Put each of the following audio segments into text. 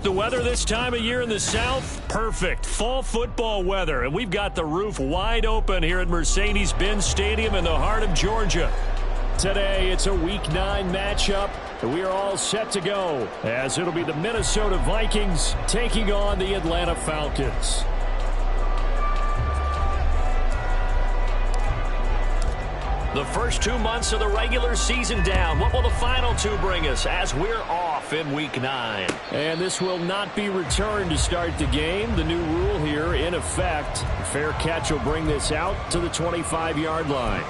The weather this time of year in the South, perfect. Fall football weather, and we've got the roof wide open here at Mercedes-Benz Stadium in the heart of Georgia. Today, it's a Week 9 matchup, and we are all set to go, as it'll be the Minnesota Vikings taking on the Atlanta Falcons. The first 2 months of the regular season down. What will the final two bring us as we're off in Week 9? And this will not be returned to start the game. The new rule here in effect. A fair catch will bring this out to the 25-yard line.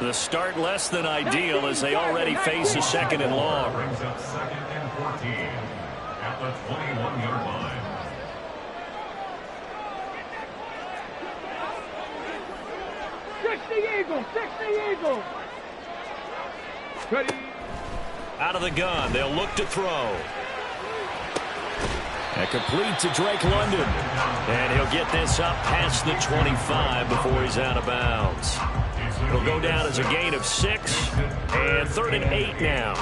The start less than ideal as they already face a second and long. Brings up 2nd and 14 at the 21-yard line. Fix the Eagles! Ready? Out of the gun, they'll look to throw. And complete to Drake London. And he'll get this up past the 25 before he's out of bounds. It'll go down as a gain of 6, and 3rd and 8 now.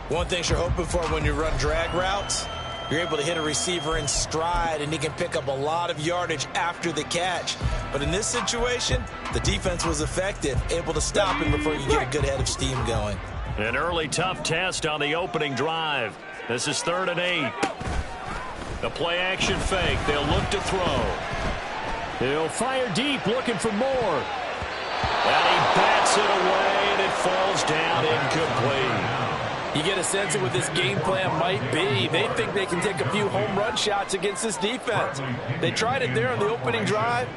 One thing you're hoping for when you run drag routes, you're able to hit a receiver in stride, and he can pick up a lot of yardage after the catch. But in this situation, the defense was effective, able to stop him before you get a good head of steam going. An early tough test on the opening drive. This is 3rd and 8. The play-action fake. They'll look to throw. He'll fire deep, looking for more. And he bats it away, and it falls down incomplete. You get a sense of what this game plan might be. They think they can take a few home run shots against this defense. They tried it there on the opening drive,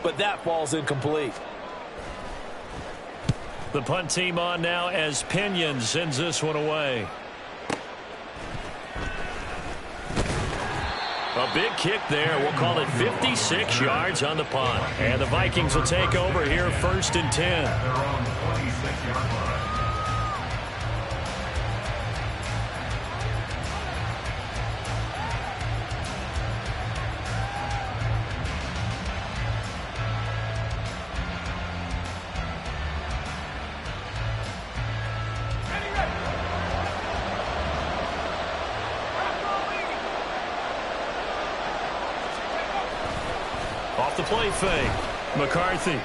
but that falls incomplete. The punt team on now as Pinion sends this one away. A big kick there. We'll call it 56 yards on the punt. And the Vikings will take over here 1st and 10. They're on 26-yard line. Off the play fake. McCarthy.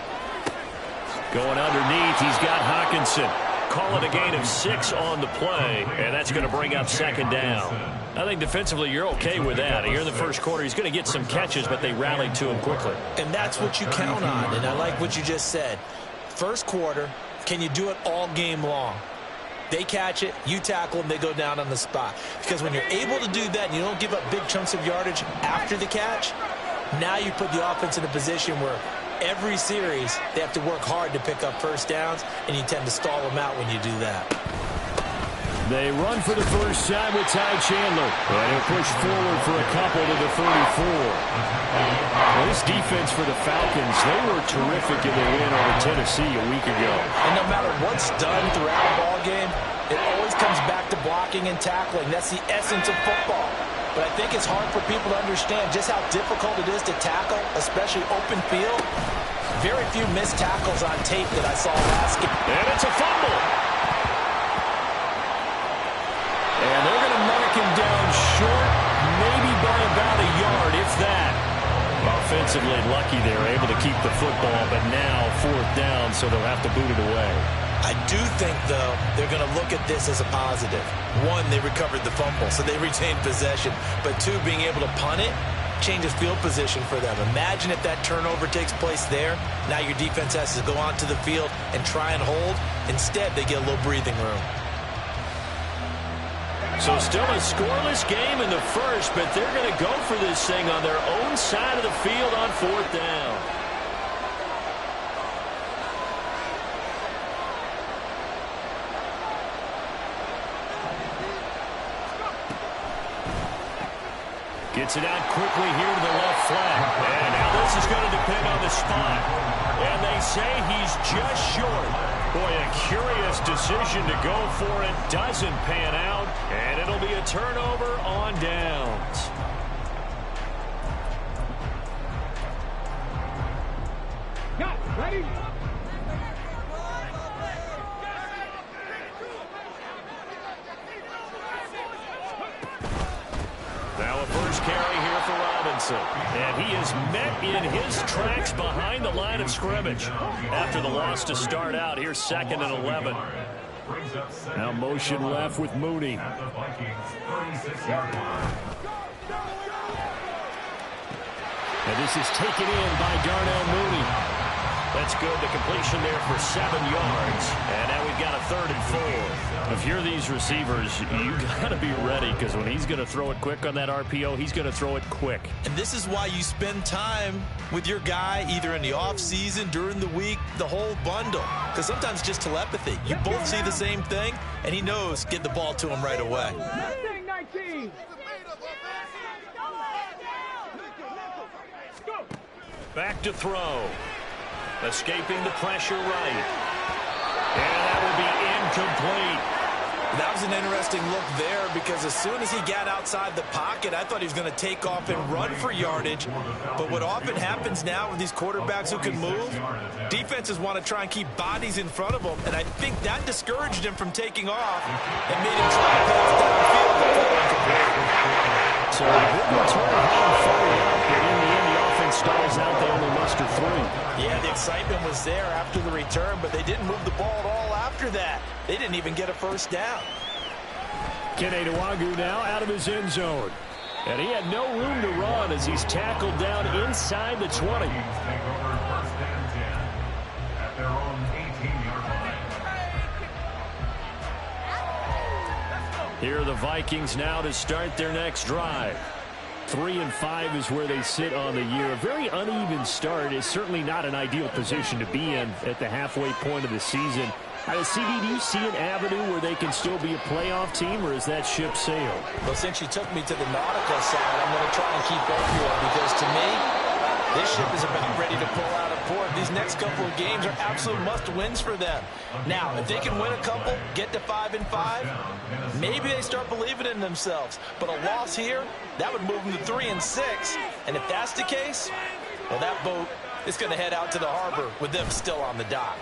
Going underneath. He's got Hawkinson. Call it a gain of 6 on the play. And that's going to bring up 2nd down. I think defensively you're okay with that. Here in the first quarter, he's going to get some catches, but they rallied to him quickly. And that's what you count on. And I like what you just said. First quarter, can you do it all game long? They catch it, you tackle them, they go down on the spot. Because when you're able to do that and you don't give up big chunks of yardage after the catch, now you put the offense in a position where every series they have to work hard to pick up first downs, and you tend to stall them out when you do that. They run for the first time with Ty Chandler. And he'll push forward for a couple to the 34. Well, this defense for the Falcons, they were terrific in their win over Tennessee a week ago. And no matter what's done throughout a ball game, it always comes back to blocking and tackling. That's the essence of football. But I think it's hard for people to understand just how difficult it is to tackle, especially open field. Very few missed tackles on tape that I saw last game. And it's a fumble. And they're going to mark him down short, maybe by about a yard, if that. Offensively lucky they're able to keep the football, but now 4th down, so they'll have to boot it away. I do think, though, they're going to look at this as a positive. One, they recovered the fumble, so they retained possession. But two, being able to punt it changes field position for them. Imagine if that turnover takes place there. Now your defense has to go onto the field and try and hold. Instead, they get a little breathing room. So still a scoreless game in the first, but they're going to go for this thing on their own side of the field on 4th down. Gets it out quickly here to the left flank. And now this is going to depend on the spot. And they say he's just short. Boy, a curious decision to go for it. Doesn't pan out. And it'll be a turnover on downs. Ready? Now a first carry here for Robinson. And he is met in his tracks behind the line of scrimmage. After the loss to start out, here's 2nd and 11. Now motion left with Mooney. And this is taken in by Darnell Mooney. That's good. The completion there for 7 yards. And now we've got a 3rd and 4. If you're these receivers, you got to be ready, because when he's going to throw it quick on that RPO, he's going to throw it quick. And this is why you spend time with your guy either in the offseason, during the week, the whole bundle. Because sometimes just telepathy. You both see the same thing, and he knows get the ball to him right away. 19. Back to throw. Escaping the pressure right. And that will be incomplete. That was an interesting look there, because as soon as he got outside the pocket, I thought he was going to take off and run for yardage. But what often happens now with these quarterbacks who can move, defenses want to try and keep bodies in front of them, and I think that discouraged him from taking off and made him try to pass downfield before incomplete. So a good return home forward up, but in the end, the offense stalls out. They only muster 3. Yeah, the excitement was there after the return, but they didn't move the ball at all after that. They didn't even get a first down. Kene Nwangwu now out of his end zone. And he had no room to run as he's tackled down inside the 20. Here are the Vikings now to start their next drive. 3 and 5 is where they sit on the year. A very uneven start is certainly not an ideal position to be in at the halfway point of the season. CD, do you see an avenue where they can still be a playoff team, or is that ship sailed? Well, since you took me to the nautical side, I'm going to try and keep up here, because to me, this ship is about ready to pull out of port. These next couple of games are absolute must-wins for them. Now, if they can win a couple, get to 5 and 5, maybe they start believing in themselves. But a loss here, that would move them to 3 and 6. And if that's the case, well, that boat is going to head out to the harbor with them still on the dock.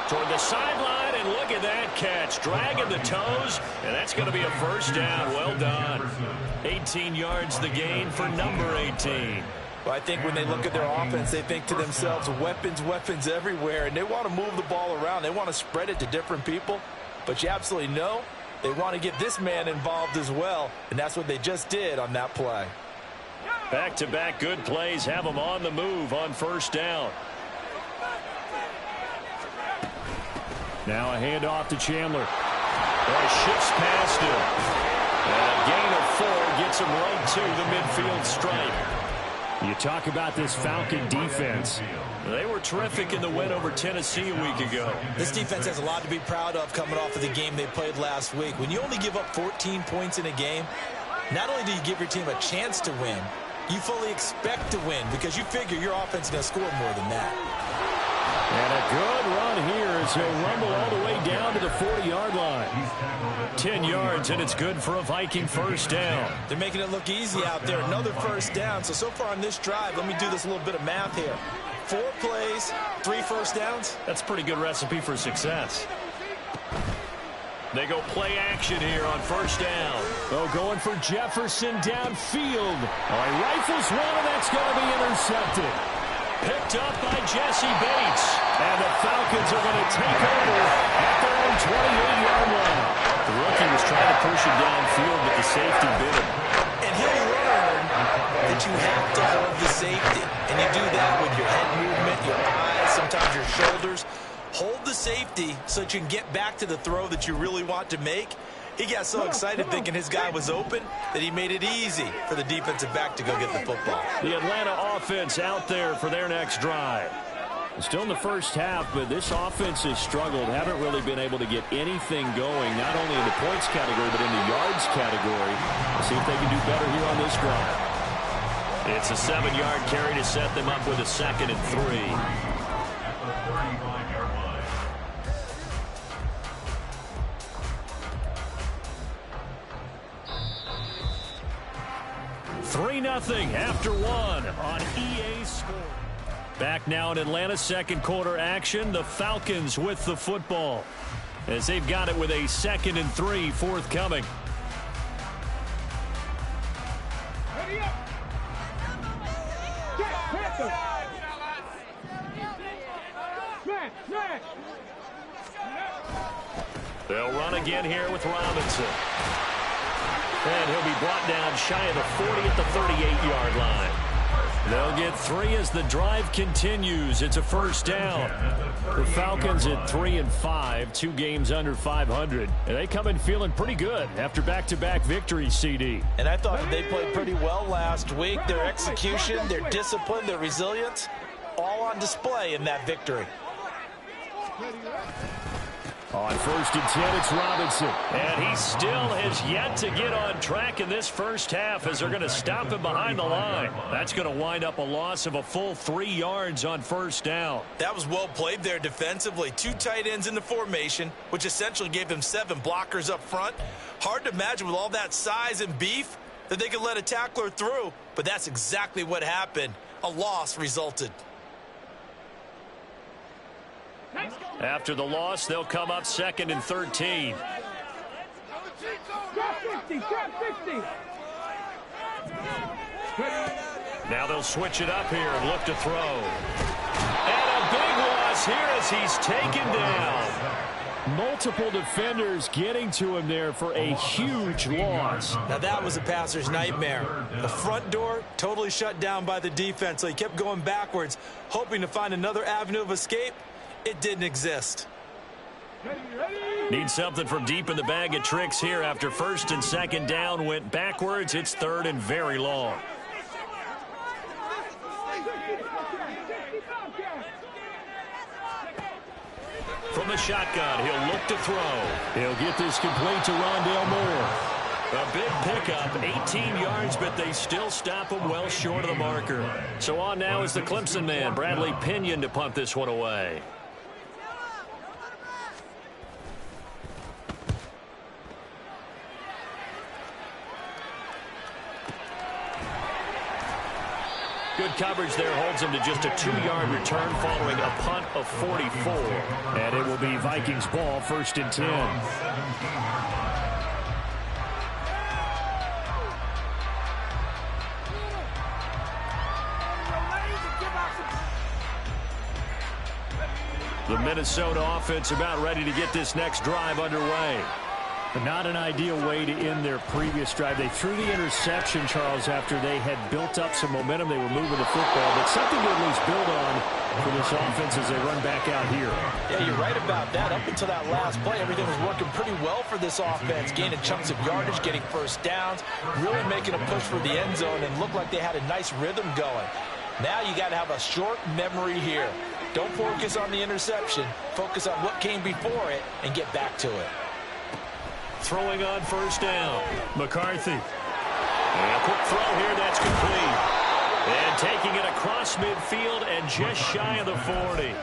Toward the sideline, and look at that catch. Dragging the toes, and that's going to be a first down. Well done. 18 yards the gain for number 18. Well, I think when they look at their offense, they think to themselves, weapons, weapons everywhere, and they want to move the ball around. They want to spread it to different people, but you absolutely know they want to get this man involved as well, and that's what they just did on that play. Back-to-back good plays have them on the move on first down. Now a handoff to Chandler. Boy, shifts past him. And a gain of 4 gets him right to the midfield stripe. You talk about this Falcon defense. They were terrific in the win over Tennessee a week ago. This defense has a lot to be proud of coming off of the game they played last week. When you only give up 14 points in a game, not only do you give your team a chance to win, you fully expect to win, because you figure your offense is going to score more than that. And a good run here as he'll rumble all the way down to the 40-yard line. 10 yards, and it's good for a Viking first down. They're making it look easy out there. Another first down. So far on this drive, let me do this little bit of math here. 4 plays, 3 first downs. That's a pretty good recipe for success. They go play action here on first down. Oh, going for Jefferson downfield. Oh, he rifles one, and that's going to be intercepted. Picked up by Jesse Bates. And the Falcons are going to take over at their own 28-yard line. The rookie was trying to push him downfield, but the safety bit him. And he'll learn that you have to hold the safety. And you do that with your head movement, your eyes, sometimes your shoulders. Hold the safety so that you can get back to the throw that you really want to make. He got so excited thinking his guy was open that he made it easy for the defensive back to go get the football. The Atlanta offense out there for their next drive. Still in the first half, but this offense has struggled. Haven't really been able to get anything going, not only in the points category, but in the yards category. Let's see if they can do better here on this drive. It's a 7-yard carry to set them up with a 2nd and 3. At the 35-yard line. 3-0 after 1 on EA Sports. Back now in Atlanta, second quarter action. The Falcons with the football as they've got it with a 2nd and 3 forthcoming. Ready up. Get Panther. Smash. They'll run again here with Robinson. And he'll be brought down shy of the 40 at the 38-yard line. They'll get 3 as the drive continues. It's a first down. The Falcons at 3-5, 2 games under 500. And they come in feeling pretty good after back-to-back victories, CD. And I thought they played pretty well last week. Their execution, their discipline, their resilience, all on display in that victory. On 1st and 10, it's Robinson. And he still has yet to get on track in this first half as they're going to stop him behind the line. That's going to wind up a loss of a full 3 yards on first down. That was well played there defensively. 2 tight ends in the formation, which essentially gave them 7 blockers up front. Hard to imagine with all that size and beef that they could let a tackler through, but that's exactly what happened. A loss resulted. After the loss, they'll come up 2nd and 13. Drop 60. Now they'll switch it up here and look to throw. And a big loss here as he's taken down. Multiple defenders getting to him there for a huge loss. Now that was a passer's nightmare. The front door totally shut down by the defense, so he kept going backwards, hoping to find another avenue of escape. It didn't exist. Need something from deep in the bag of tricks here after 1st and 2nd down went backwards. It's 3rd and very long. From the shotgun, he'll look to throw. He'll get this complete to Rondale Moore. A big pickup, 18 yards, but they still stop him well short of the marker. So on now is the Clemson man, Bradley Pinion, to punt this one away. Good coverage there holds him to just a 2-yard return following a punt of 44. And it will be Vikings ball, 1st and 10. The Minnesota offense about ready to get this next drive underway. But not an ideal way to end their previous drive. They threw the interception, Charles, after they had built up some momentum. They were moving the football, but something to at least build on for this offense as they run back out here. Yeah, you're right about that. Up until that last play, everything was working pretty well for this offense, gaining chunks of yardage, getting first downs, really making a push for the end zone, and looked like they had a nice rhythm going. Now you got to have a short memory here. Don't focus on the interception. Focus on what came before it and get back to it. Throwing on 1st down. McCarthy. And a quick throw here. That's complete. And taking it across midfield and just shy of the 40.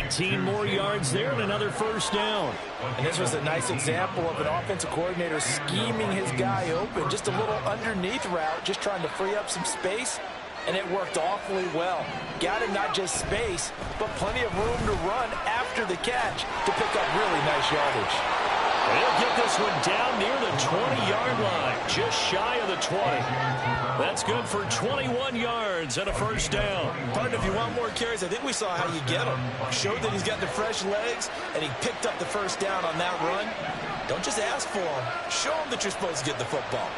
18 more yards there and another 1st down. And this was a nice example of an offensive coordinator scheming his guy open. Just a little underneath route, just trying to free up some space. And it worked awfully well. Got him not just space, but plenty of room to run after the catch to pick up really nice yardage. They'll get this one down near the 20-yard line, just shy of the 20. That's good for 21 yards and a 1st down. Partner, if you want more carries, I think we saw how you get them. Showed that he's got the fresh legs, and he picked up the 1st down on that run. Don't just ask for him. Show him that you're supposed to get the football.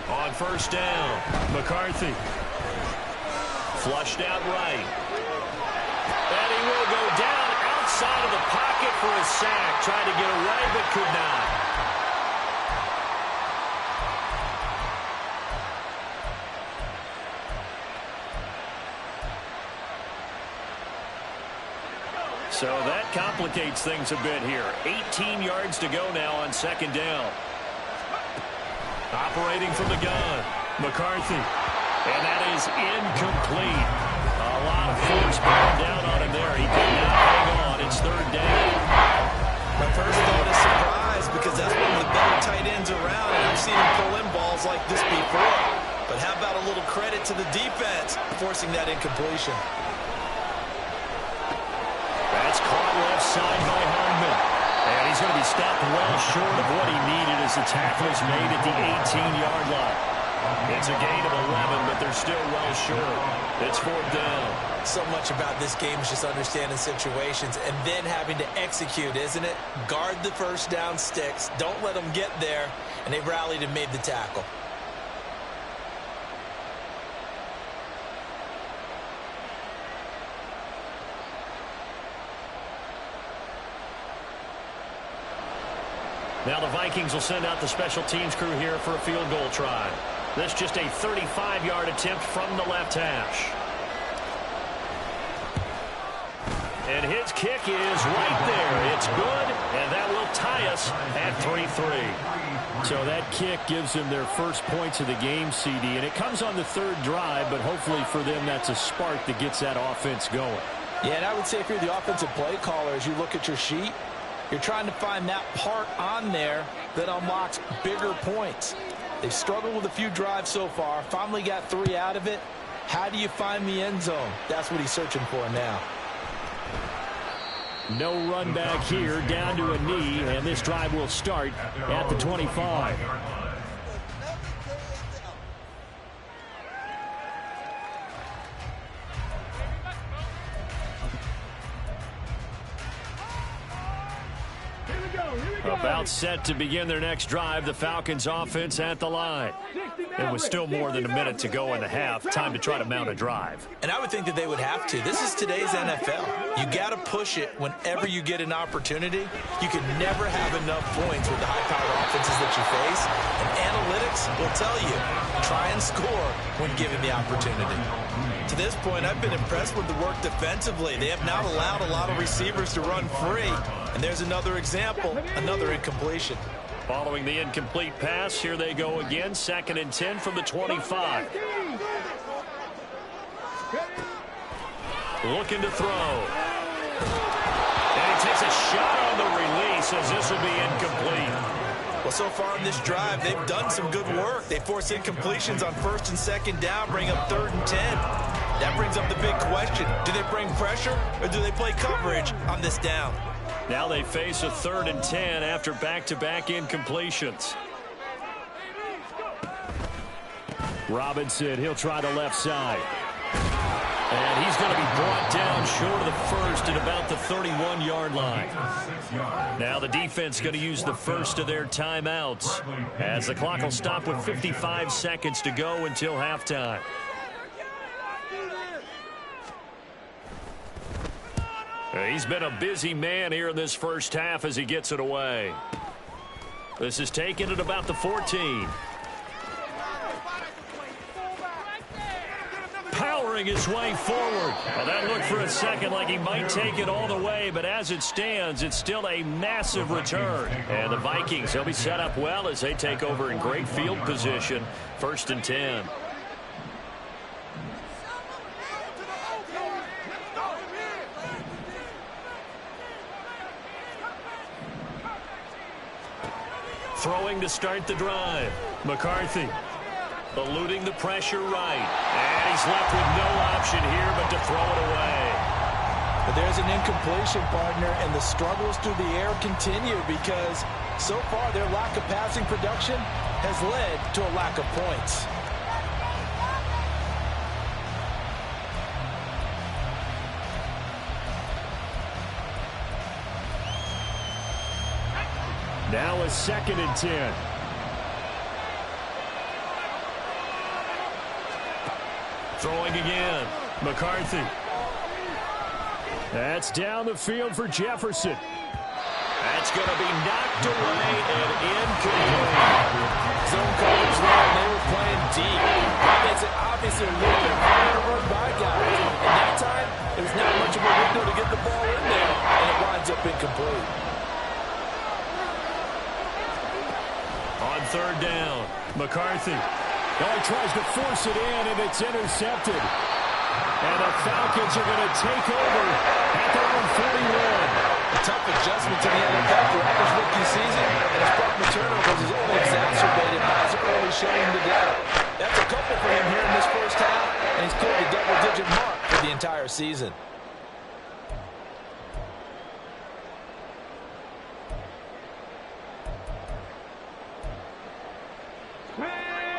On 1st down, McCarthy. Flushed out right. And he will go down outside of the pocket for a sack. Tried to get away, but could not. complicates things a bit here. 18 yards to go now on second down. Operating from the gun, McCarthy. And that is incomplete. A lot of force bearing down on him there. He did not hang on. It's third down. My first thought is surprise because that's one of the better tight ends around, and I've seen him pull in balls like this before. But how about a little credit to the defense forcing that incompletion? That's caught left side by Hardman. And he's going to be stopped well short of what he needed as the tackle is made at the 18-yard line. It's a gain of 11, but they're still well short. It's fourth down. So much about this game is just understanding situations and then having to execute, isn't it? Guard the first down sticks. Don't let them get there. And they rallied and made the tackle. Now the Vikings will send out the special teams crew here for a field goal try. This just a 35-yard attempt from the left hash. And his kick is right there. It's good, and that will tie us at 3-3. So that kick gives them their first points of the game, CD, and it comes on the third drive, but hopefully for them that's a spark that gets that offense going. Yeah, and I would say if you're the offensive play caller, as you look at your sheet, you're trying to find that part on there that unlocks bigger points. They've struggled with a few drives so far, finally got 3 out of it. How do you find the end zone? That's what he's searching for now. No run back here, down to a knee, and this drive will start at the 25. About set to begin their next drive, the Falcons offense at the line. And with still more than a minute to go in the half, time to try to mount a drive. And I would think that they would have to. This is today's NFL. You got to push it whenever you get an opportunity. You can never have enough points with the high-powered offenses that you face. And analytics will tell you, try and score when given the opportunity. To this point, I've been impressed with the work defensively. They have not allowed a lot of receivers to run free. And there's another example, another incompletion. Following the incomplete pass, here they go again. 2nd and 10 from the 25. Looking to throw. And he takes a shot on the release as this will be incomplete. Well, so far in this drive, they've done some good work. They force incompletions on 1st and 2nd down, bring up 3rd and 10. That brings up the big question. Do they bring pressure or do they play coverage on this down? Now they face a 3rd and 10 after back-to-back incompletions. Robinson, he'll try the left side. And he's going to be brought down short of the first at about the 31-yard line. Now the defense going to use the first of their timeouts as the clock will stop with 55 seconds to go until halftime. He's been a busy man here in this first half as he gets it away. This is taken at about the 14. Powering his way forward. Well, that looked for a second like he might take it all the way, but as it stands, it's still a massive return. And the Vikings, they'll be set up well as they take over in great field position. 1st and 10. Throwing to start the drive. McCarthy eluding the pressure right. And he's left with no option here but to throw it away. But there's an incompletion, partner, and the struggles through the air continue because so far their lack of passing production has led to a lack of points. Now a 2nd and 10. Throwing again. McCarthy. That's down the field for Jefferson. That's going to be knocked away and incomplete. Zone coverage there, and they were playing deep. That makes it obviously a little bit harder to run by guys. And that time, there's not much of a window to get the ball in there, and it winds been complete. On third down, McCarthy. Oh, he tries to force it in, and it's intercepted. And the Falcons are going to take over at their own 41. A tough adjustment to the NFL throughout his rookie season, and his problem turnovers is only exacerbated by his early showing today. That's a couple for him here in this first half, and he's cleared the double-digit mark for the entire season.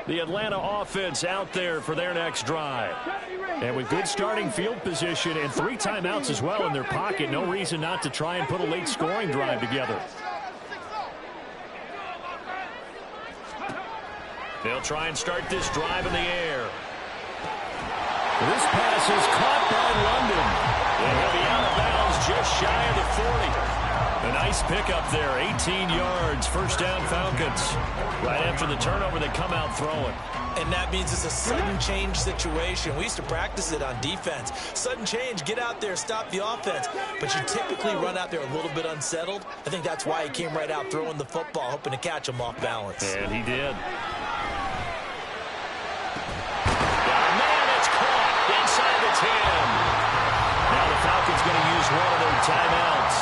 The Atlanta offense out there for their next drive. And with good starting field position and 3 timeouts as well in their pocket, no reason not to try and put a late scoring drive together. They'll try and start this drive in the air. This pass is caught by London. And he'll be out of bounds just shy of the 40. A nice pickup there, 18 yards, first down Falcons. Right after the turnover, they come out throwing. And that means it's a sudden change situation. We used to practice it on defense. Sudden change, get out there, stop the offense. But you typically run out there a little bit unsettled. I think that's why he came right out throwing the football, hoping to catch him off balance. And he did. Man, it's caught inside the 10. Now the Falcons going to use one of their timeouts,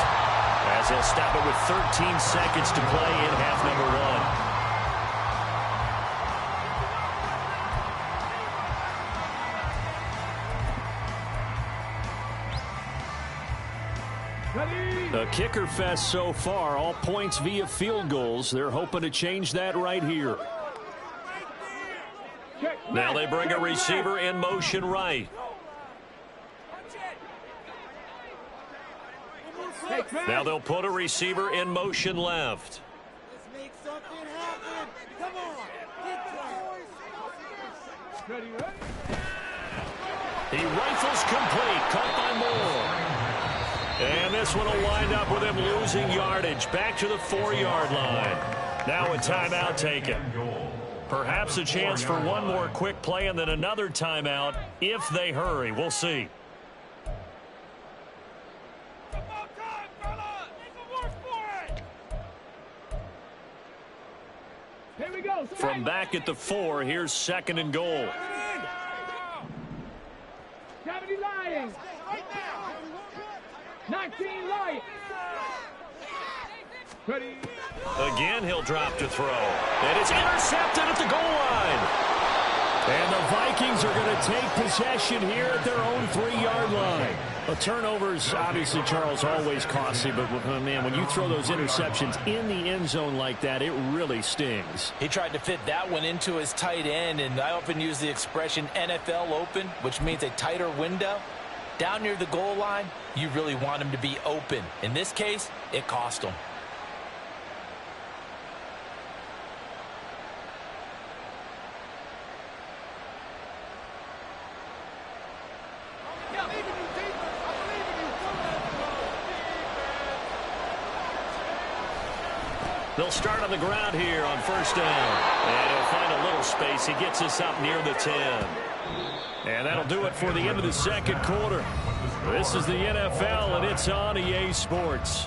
as they'll stop it with 13 seconds to play in half number 1. A kicker fest so far, all points via field goals. They're hoping to change that right here. Now they bring a receiver in motion right. Now they'll put a receiver in motion left. Let's make something happen. Come on. He rifles complete, caught by Moore. And this one will wind up with him losing yardage back to the 4-yard line. Now a timeout taken. Perhaps a chance for one more quick play and then another timeout if they hurry. We'll see. From back at the 4, here's 2nd and goal. Gravity lying. 19 lying. Ready. Again, he'll drop to throw. And it's intercepted at the goal line. And the Vikings are going to take possession here at their own 3-yard line. Well, turnovers, obviously, Charles, always costly. But, man, when you throw those interceptions in the end zone like that, it really stings. He tried to fit that one into his tight end, and I often use the expression NFL open, which means a tighter window. Down near the goal line, you really want him to be open. In this case, it cost him. They'll start on the ground here on first down. And he'll find a little space. He gets us up near the 10. And that'll do it for the end of the second quarter. This is the NFL, and it's on EA Sports.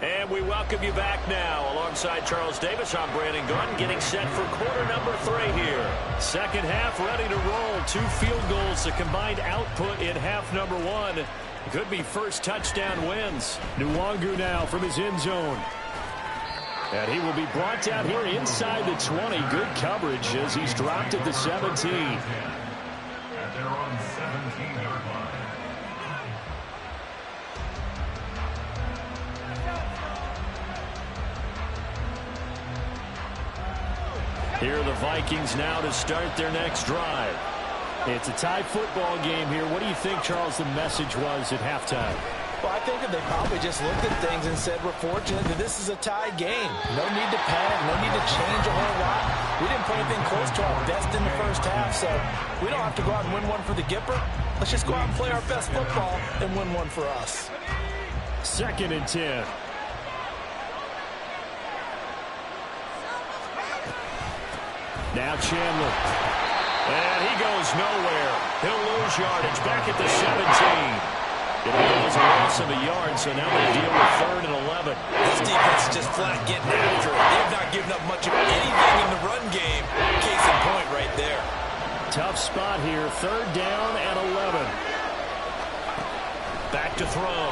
And we welcome you back now. Alongside Charles Davis, I'm Brandon Gunn, getting set for quarter number 3 here. Second half ready to roll. 2 field goals, the combined output in half number 1. Could be first touchdown wins. Nwangu now from his end zone. And he will be brought down here inside the 20. Good coverage as he's dropped at the 17. And they're on 17-yard line. Here are the Vikings now to start their next drive. It's a tie football game here. What do you think, Charles, the message was at halftime? Well, I think that they probably just looked at things and said, we're fortunate that this is a tie game. No need to panic, no need to change a whole lot. We didn't put anything close to our best in the first half, so we don't have to go out and win one for the Gipper. Let's just go out and play our best football and win one for us. 2nd and 10. Now Chandler. And he goes nowhere. He'll lose yardage back at the 17. It was a loss of a yard, so now they deal with 3rd and 11. This defense is just flat getting after it. They've not given up much of anything in the run game. Case in point right there. Tough spot here. 3rd down and 11. Back to throw.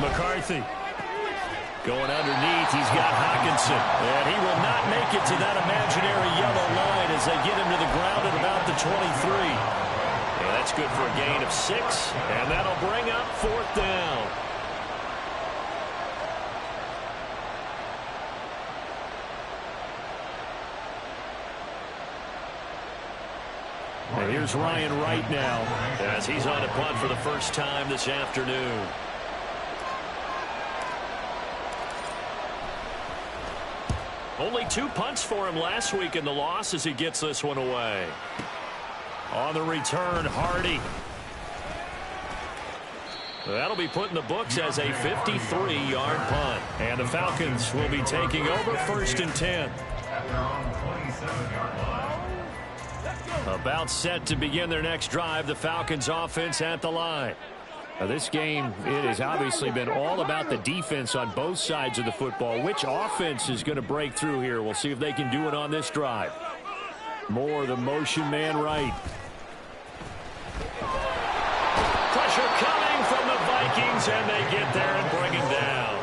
McCarthy. Going underneath, he's got Hockenson. And he will not make it to that imaginary yellow line as they get him to the ground at about the 23. And that's good for a gain of 6. And that'll bring up 4th down. And here's Ryan Wright now as he's on a punt for the first time this afternoon. Only 2 punts for him last week in the loss as he gets this one away. On the return, Hardy. That'll be put in the books as a 53-yard punt. And the Falcons will be taking over 1st and 10. About set to begin their next drive, the Falcons offense at the line. Now this game, it has obviously been all about the defense on both sides of the football. Which offense is going to break through here? We'll see if they can do it on this drive. More the motion man right. Pressure coming from the Vikings, and they get there and bring him down.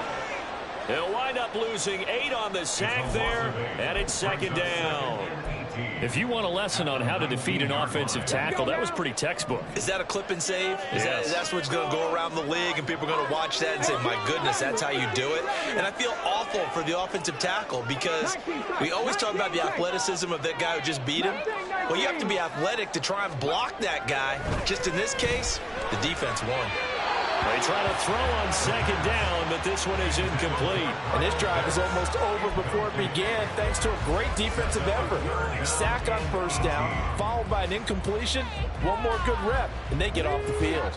They'll wind up losing 8 on the sack there, and it's 2nd down. If you want a lesson on how to defeat an offensive tackle, that was pretty textbook. Is that a clip and save? Yes. That's what's going to go around the league, and people are going to watch that and say, my goodness, that's how you do it. And I feel awful for the offensive tackle because we always talk about the athleticism of that guy who just beat him. Well, you have to be athletic to try and block that guy. Just in this case, the defense won. They try to throw on 2nd down, but this one is incomplete. And this drive is almost over before it began thanks to a great defensive effort. Sack on 1st down, followed by an incompletion. One more good rep, and they get off the field.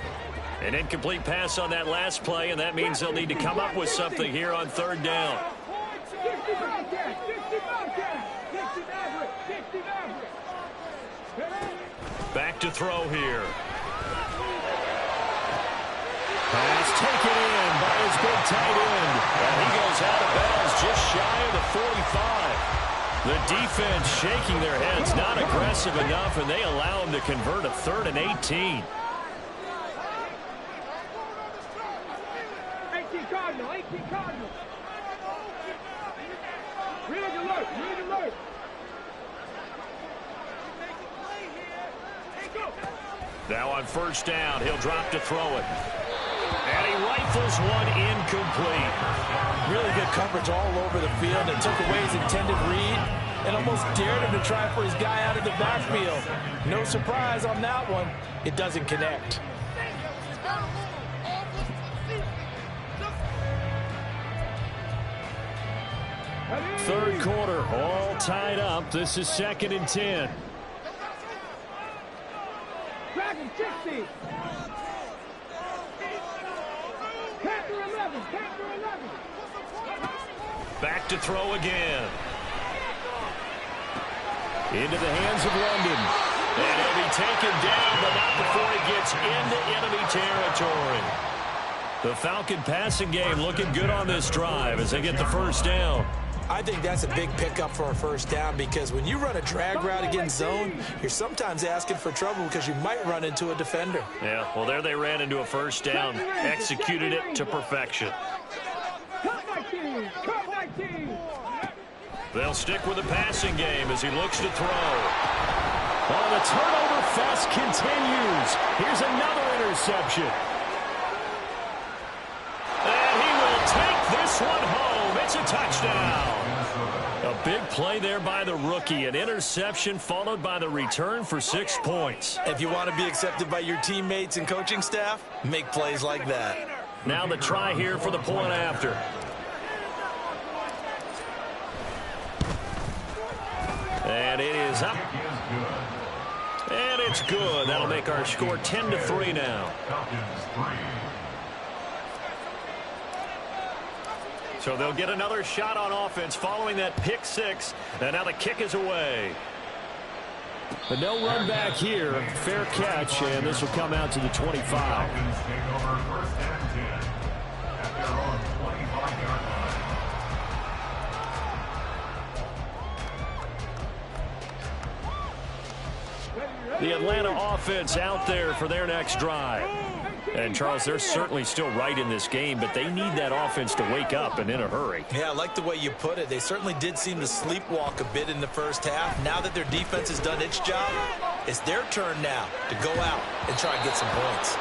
An incomplete pass on that last play, and that means they'll need to come up with something here on 3rd down. Back to throw here. Pass taken in by his big tight end. And he goes out of bounds just shy of the 45. The defense shaking their heads, not aggressive enough, and they allow him to convert a 3rd and 18. 18 Cardinal, 18 Cardinal. Rig alert, rig alert. Now on 1st down, he'll drop to throw it. And he rifles one incomplete. Really good coverage all over the field and took away his intended read and almost dared him to try for his guy out of the backfield. No surprise on that one. It doesn't connect. Third quarter, all tied up. This is 2nd and 10. Dragon 60. Panther 11, Panther 11. Back to throw again. Into the hands of London. And he'll be taken down, but not before he gets into enemy territory. The Falcon passing game looking good on this drive as they get the 1st down. I think that's a big pickup for a 1st down because when you run a drag route against zone, you're sometimes asking for trouble because you might run into a defender. Yeah, well, there they ran into a 1st down. Executed it to perfection. Cut 19, cut 19. They'll stick with the passing game as he looks to throw. Oh, the turnover fest continues. Here's another interception. And he will take this one home. It's a touchdown. A big play there by the rookie. An interception followed by the return for 6 points. If you want to be accepted by your teammates and coaching staff, make plays like that. Now the try here for the point after. And it is up. And it's good. That'll make our score 10-3 now. So they'll get another shot on offense following that pick six. And now the kick is away. But no run back here. Fair catch, and this will come out to the 25. Falcons take over first and 10 at their own 25-yard line. The Atlanta offense out there for their next drive. And, Charles, they're certainly still right in this game, but they need that offense to wake up and in a hurry. Yeah, I like the way you put it. They certainly did seem to sleepwalk a bit in the first half. Now that their defense has done its job, it's their turn now to go out and try and get some points.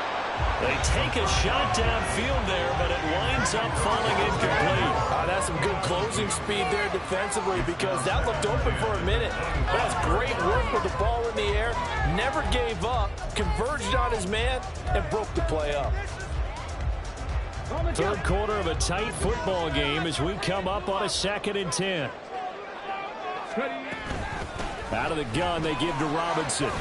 They take a shot downfield there, but it winds up falling incomplete. That's some good closing speed there defensively because that looked open for a minute. But that's great work with the ball in the air. Never gave up, converged on his man, and broke the play up. Third quarter of a tight football game as we come up on a 2nd and 10. Out of the gun, they give to Robinson.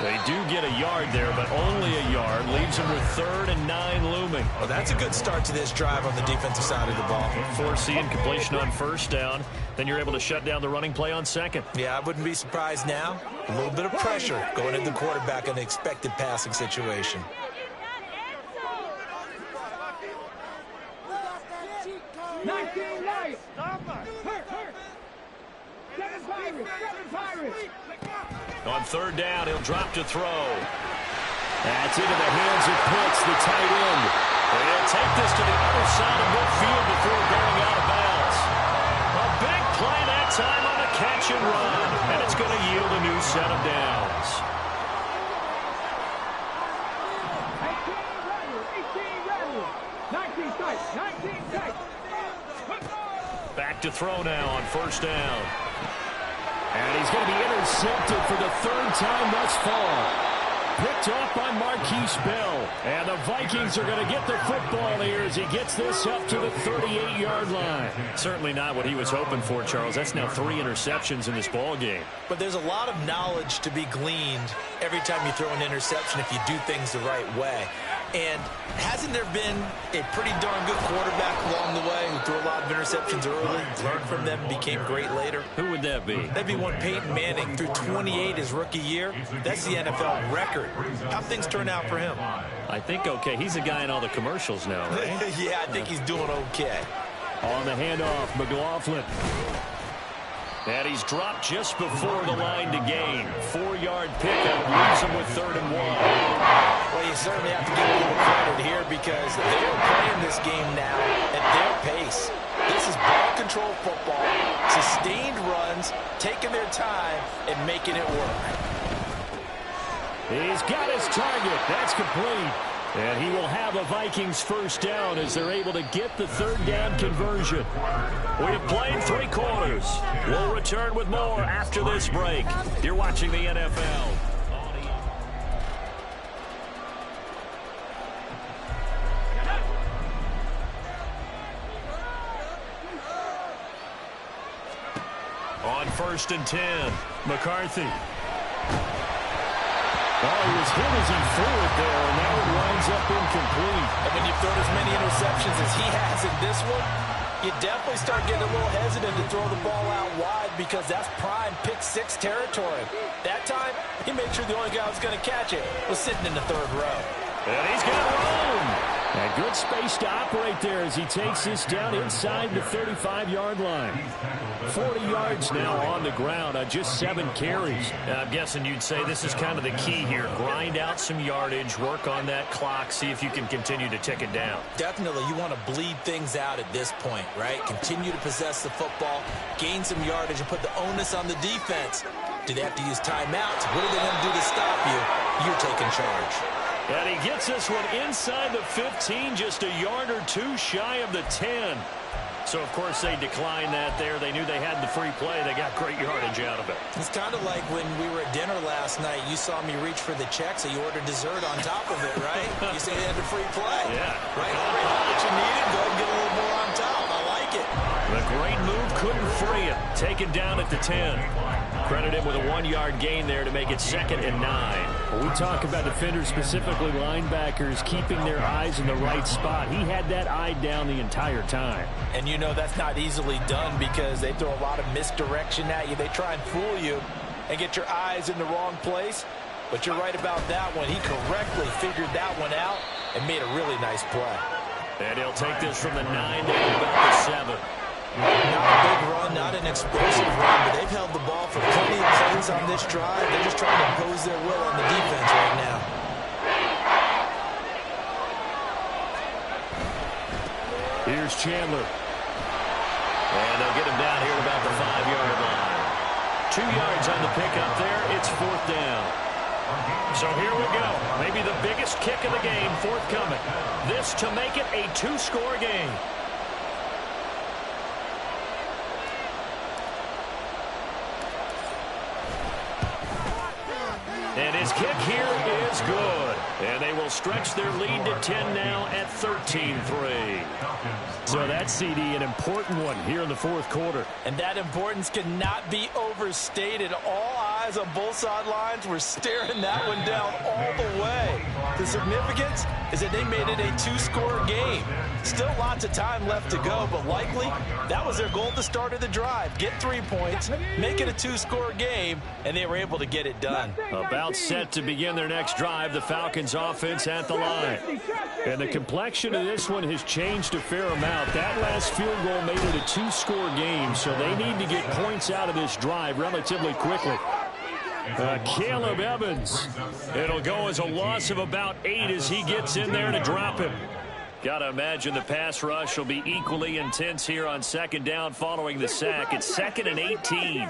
They do get a yard there, but only a yard. Leaves them with 3rd and 9 looming. Well, that's a good start to this drive on the defensive side of the ball. Forcing incompletion on first down. Then you're able to shut down the running play on second. Yeah, I wouldn't be surprised now. A little bit of pressure going into the quarterback in an expected passing situation. On 3rd down, he'll drop to throw. That's into the hands of Pitts, the tight end. And he'll take this to the other side of midfield before going out of bounds. A big play that time on the catch and run. And it's going to yield a new set of downs. 19 strikes. Back to throw now on 1st down. And he's going to be intercepted for the 3rd time thus far. Picked off by Marquise Bell. And the Vikings are going to get the football here as he gets this up to the 38-yard line. Certainly not what he was hoping for, Charles. That's now 3 interceptions in this ball game. But there's a lot of knowledge to be gleaned every time you throw an interception if you do things the right way. And hasn't there been a pretty darn good quarterback along the way who threw a lot of interceptions early, learned from them, became great later? Who would that be? That'd be one Peyton Manning, threw 28 his rookie year. That's the NFL record. How things turn out for him? I think okay. He's a guy in all the commercials now, right? Yeah, I think he's doing okay. On the handoff, McLaughlin. And he's dropped just before the line to gain. 4-yard pickup leaves him with 3rd and 1. Well, you certainly have to give a little credit here because they're playing this game now at their pace. This is ball control football, sustained runs, taking their time, and making it work. He's got his target. That's complete. And he will have a Vikings 1st down as they're able to get the 3rd down conversion. We've played 3 quarters. We'll return with more after this break. You're watching the NFL. On 1st and 10, McCarthy. Oh, he was hit as he threw it there, and now it winds up incomplete. And when you throw as many interceptions as he has in this one, you definitely start getting a little hesitant to throw the ball out wide because that's prime pick 6 territory. That time, he made sure the only guy who was going to catch it was sitting in the 3rd row. And he's got room. And good space to operate there as he takes this down inside the 35-yard line. 40 yards now on the ground on just 7 carries. I'm guessing you'd say this is kind of the key here. Grind out some yardage, work on that clock, see if you can continue to tick it down. Definitely, you want to bleed things out at this point, right? Continue to possess the football, gain some yardage, and put the onus on the defense. Do they have to use timeouts? What are they going to do to stop you? You're taking charge. And he gets this one inside the 15, just a yard or 2 shy of the 10. So, of course, they declined that there. They knew they had the free play. They got great yardage out of it. It's kind of like when we were at dinner last night. You saw me reach for the check, so you ordered dessert on top of it, right? You say you had the free play. Yeah. Right? What you needed, go and get a little more on top. I like it. The great move couldn't free him. Taken down at the 10. Credit him with a 1-yard gain there to make it 2nd and 9. Well, we talk about defenders, specifically linebackers, keeping their eyes in the right spot. He had that eye down the entire time. And you know that's not easily done because they throw a lot of misdirection at you. They try and fool you and get your eyes in the wrong place. But you're right about that one. He correctly figured that one out and made a really nice play. And he'll take this from the 9 down about the 7. Not a big run, not an explosive run, but they've held the ball for plenty of plays on this drive. They're just trying to impose their will on the defense right now. Here's Chandler. And they'll get him down here at about the 5-yard line. 2 yards on the pickup there. It's 4th down. So here we go. Maybe the biggest kick of the game forthcoming. This to make it a 2-score game. And his kick here is good. And they will stretch their lead to 10 now at 13-3. So that CD, an important one here in the 4th quarter. And that importance cannot be overstated. All eyes on both sidelines were staring that one down all the way. The significance is that they made it a 2-score game. Still lots of time left to go, but likely that was their goal at the start of the drive. Get 3 points, make it a 2-score game, and they were able to get it done. About set to begin their next drive, the Falcons offense at the line. And the complexion of this one has changed a fair amount. That last field goal made it a 2-score game, so they need to get points out of this drive relatively quickly. Caleb Evans. It'll go as a loss of about 8 as he gets in there to drop him. Got to imagine the pass rush will be equally intense here on 2nd down following the sack. It's 2nd and 18.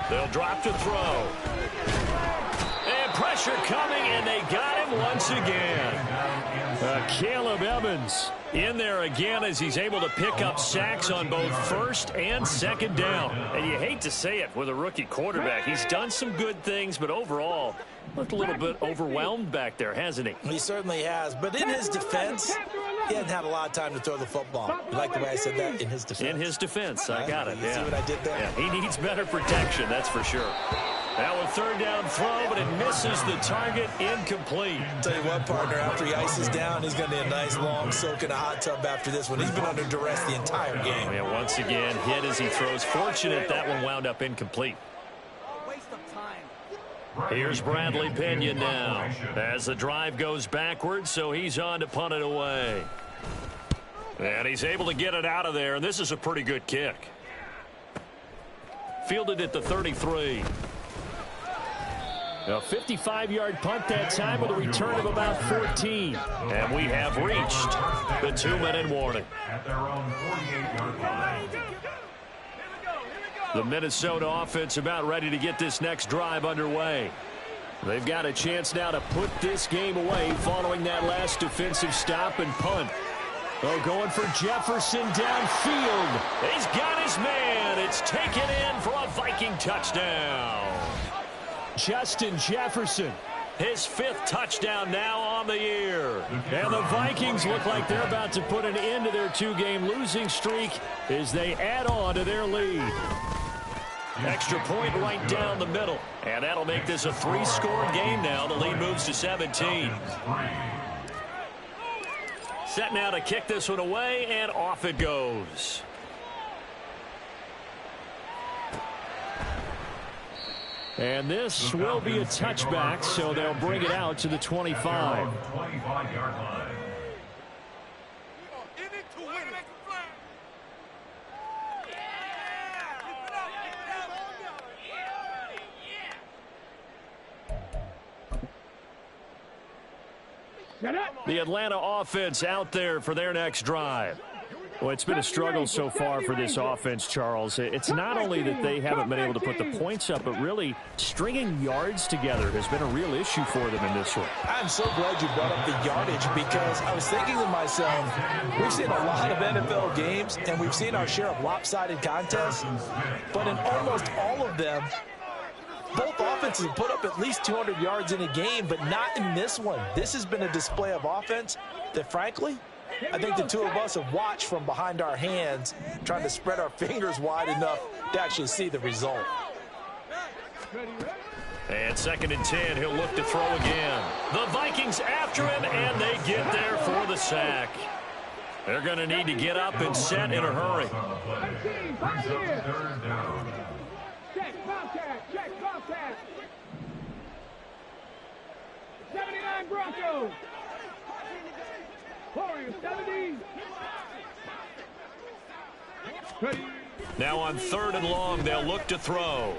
They'll drop to throw. And pressure coming, and they got him once again. Caleb Evans In there again as he's able to pick up sacks on both 1st and 2nd down. And you hate to say it with a rookie quarterback. He's done some good things, but overall looked a little bit overwhelmed back there, hasn't he? He certainly has. But in his defense, he hasn't had a lot of time to throw the football. You like the way I said that? In his defense. In his defense. I got it. You see what I did there? Yeah, he needs better protection, that's for sure. Now a 3rd down throw, but it misses the target, incomplete. Tell you what, partner, after he ices down, he's going to need a nice long soak in a hot tub after this one. He's been under duress the entire game. Yeah, once again, hit as he throws. Fortunate that one wound up incomplete. Here's Bradley Pinion now as the drive goes backwards, so he's on to punt it away. And he's able to get it out of there, and this is a pretty good kick. Fielded at the 33. A 55-yard punt that time with a return of about 14. And we have reached the 2-minute warning. At their own 48-yard line. The Minnesota offense about ready to get this next drive underway. They've got a chance now to put this game away following that last defensive stop and punt. Oh, going for Jefferson downfield. He's got his man. It's taken in for a Viking touchdown. Justin Jefferson. His 5th touchdown now on the year. And the Vikings look like they're about to put an end to their 2-game losing streak as they add on to their lead. Extra point right down the middle. And that'll make this a 3-score game now. The lead moves to 17. Set now to kick this one away, and off it goes. And this will be a touchback, so they'll bring it out to the 25. 25-yard line. The Atlanta offense out there for their next drive. Well, it's been a struggle so far for this offense, Charles. It's not only that they haven't been able to put the points up, but really stringing yards together has been a real issue for them in this one. I'm so glad you brought up the yardage because I was thinking to myself, we've seen a lot of NFL games and we've seen our share of lopsided contests, but in almost all of them, both offenses have put up at least 200 yards in a game, but not in this one. This has been a display of offense that, frankly, I think the two of us have watched from behind our hands, trying to spread our fingers wide enough to actually see the result. And 2nd and 10, he'll look to throw again. The Vikings after him, and they get there for the sack. They're going to need to get up and set in a hurry. Check contact. Check contact. 79 Broncos. Warriors 70. Now on 3rd and long, they'll look to throw.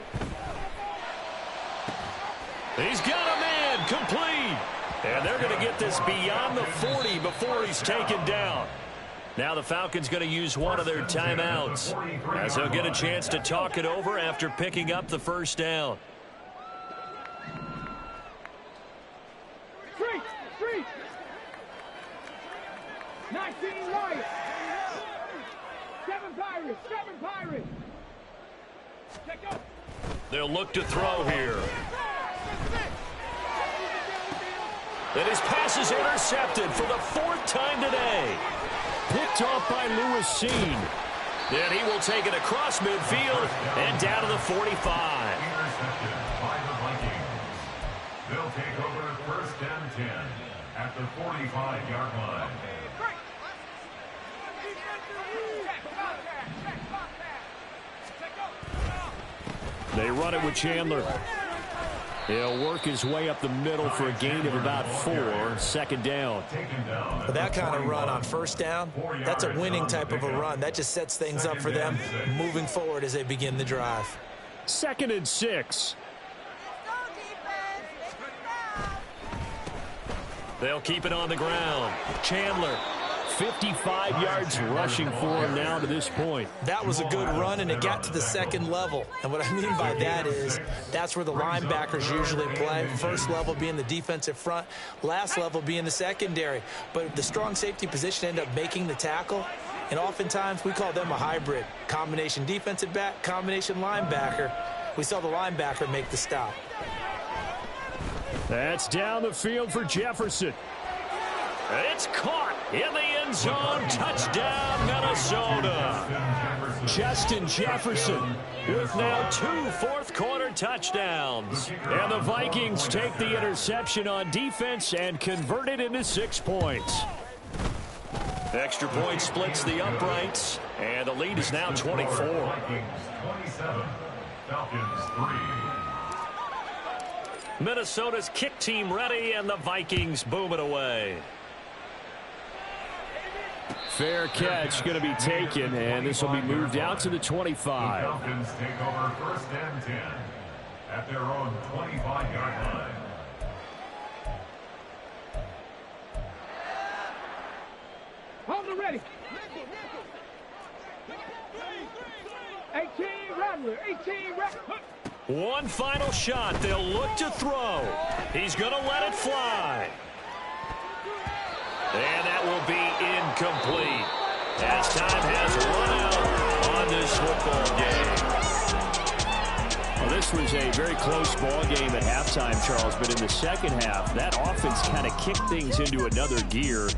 He's got a man complete. And they're going to get this beyond the 40 before he's taken down. Now the Falcons going to use one of their timeouts as they'll get a chance to talk it over after picking up the 1st down. Street. 19 Lions. 7 Pirates. Check up. They'll look to throw here. And his pass is intercepted for the 4th time today. Picked off by Lewis Seen. Then he will take it across midfield and down to the 45. Intercepted by the Vikings. They'll take over 1st and 10 at the 45-yard line. They run it with Chandler. He'll work his way up the middle for a gain of about 4. 2nd down. But that kind of run on 1st down, that's a winning type of a run. That just sets things up for them moving forward as they begin the drive. 2nd and 6. They'll keep it on the ground. Chandler, 55 yards rushing for him now to this point. That was a good run, and it got to the 2nd level. And what I mean by that is that's where the linebackers usually play. 1st level being the defensive front, last level being the secondary. But the strong safety position ended up making the tackle, and oftentimes we call them a hybrid. Combination defensive back, combination linebacker. We saw the linebacker make the stop. That's down the field for Jefferson. It's caught in the end zone. Touchdown, Minnesota. Justin Jefferson with now 2 4th-quarter touchdowns. And the Vikings take the interception on defense and convert it into 6 points. Extra point splits the uprights, and the lead is now 24. Vikings 27, Falcons 3. Minnesota's kick team ready, and the Vikings boom it away. Fair catch going to be taken, and this will be moved out to the 25. The Falcons take over 1st and 10 at their own 25-yard line. Hold it ready. 18 Rattler. 18 Rattler. One final shot. They'll look to throw. He's going to let it fly. And that will be incomplete as time has run out on this football game. Well, this was a very close ball game at halftime, Charles, but in the 2nd half, that offense kind of kicked things into another gear.